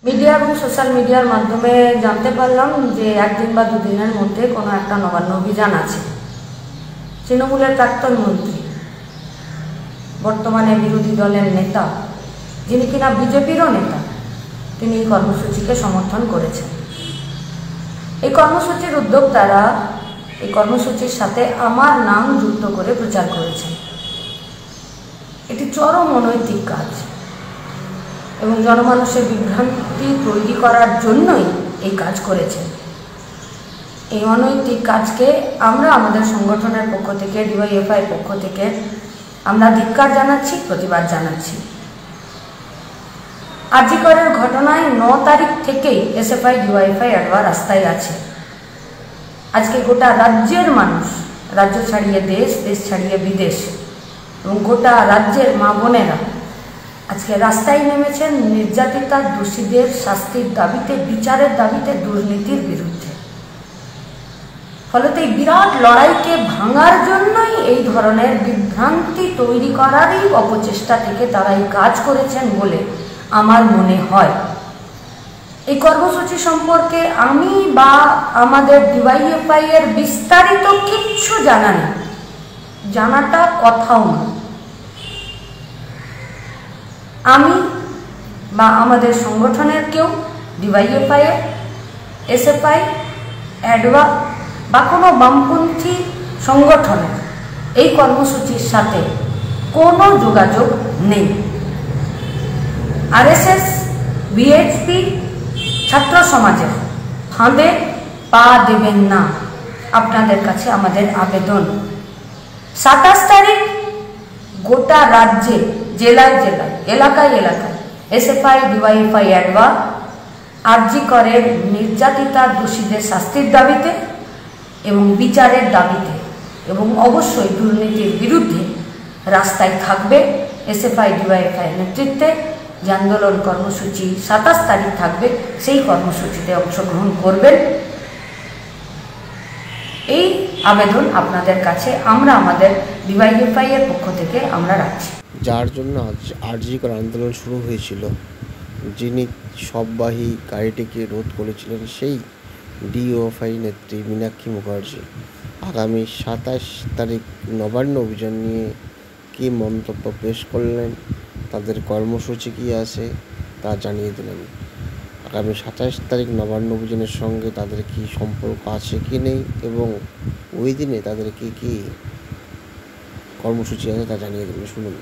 Media এবং social মিডিয়ার মাধ্যমে জানতে পারলাম যে একদিন বা দুদিনের মধ্যে কোনো একটা নবান্ন অভিযান আছে। তৃণমূলের প্রাক্তন মন্ত্রী, বর্তমানে বিরোধী দলের নেতা, যিনি কিনা বিজেপিরও নেতা, তিনি এই কর্মসূচিকে সমর্থন করেছেন। এই কর্মসূচির উদ্যোক্তারা এই কর্মসূচির সাথে আমার নাম যুক্ত করে প্রচার করেছেন। এটি চরম অনৈতিক কাজ এবং জনমানুষের বিভ্রান্তি তৈরি করার জন্যই এই কাজ করেছেন। এই অনৈতিক কাজকে আমরা আমাদের সংগঠনের পক্ষ থেকে, ডিওয়াইএফআই পক্ষ থেকে আমরা ধিক্কার জানাচ্ছি, প্রতিবাদ জানাচ্ছি। আজিকরের ঘটনায় 9 তারিখ থেকেই এসএফআই ডিওয়াইএফআই অ্যাডভা রাস্তায় আছে। আজকে গোটা রাজ্যের মানুষ, রাজ্য ছাড়িয়ে দেশ, দেশ ছাড়িয়ে বিদেশ এবং গোটা রাজ্যের মা বোনেরা আজকে রাস্তায় নেমেছেন নির্যাতিতা দোষীদের শাস্তির দাবিতে, বিচারের দাবিতে, দুর্নীতির বিরুদ্ধে। ফলত এই বিরাট লড়াইকে ভাঙার জন্যই এই ধরনের বিভ্রান্তি তৈরি করারই অপচেষ্টা থেকে তারা এই কাজ করেছেন বলে আমার মনে হয়। এই কর্মসূচি সম্পর্কে আমি বা আমাদের ডিওয়াইএফআই এর বিস্তারিত কিচ্ছু জানা নেই, জানাটা কথাও না। আমি বা আমাদের সংগঠনের কেউ ডিওয়াইএফআই এর, এসএফআই, অ্যাডভা বা কোনো বামপন্থী সংগঠনের এই কর্মসূচির সাথে কোনো যোগাযোগ নেই। আরএসএস, বিএসপি, ছাত্র সমাজের ফাঁদে পা দেবেন না, আপনাদের কাছে আমাদের আবেদন। 27 তারিখ গোটা রাজ্যে, জেলায় জেলায়, এলাকায় এলাকায় এসএফআই, ডিওয়াইএফআই, অ্যাডভা আরজি করের নির্যাতিতা দোষীদের শাস্তির দাবিতে এবং বিচারের দাবিতে এবং অবশ্যই দুর্নীতির বিরুদ্ধে রাস্তায় থাকবে। এসএফআই ডিওয়াইএফআই নেতৃত্বে যে আন্দোলন কর্মসূচি 27 তারিখ থাকবে, সেই কর্মসূচিতে অংশগ্রহণ করবেন। এই আবেদন আপনাদের কাছে আমরা আমাদের ডিওয়াইএফআই এর পক্ষ থেকে আমরা রাখছি। যার জন্য আরজি কর আন্দোলন শুরু হয়েছিল, যিনি সববাহী গাড়িটিকে রোধ করেছিলেন, সেই ডিওএফআই নেত্রী মীনাক্ষী মুখার্জি আগামী 27 তারিখ নবান্ন অভিযান নিয়ে কী মন্তব্য পেশ করলেন, তাদের কর্মসূচি কী আছে তা জানিয়ে দিলেন। আগামী 27 তারিখ নবান্ন অভিযানের সঙ্গে তাদের কি সম্পর্ক আছে কি নেই এবং ওই দিনে তাদের কি কর্মসূচি আছে তা জানিয়ে দেবেন। শুনুন।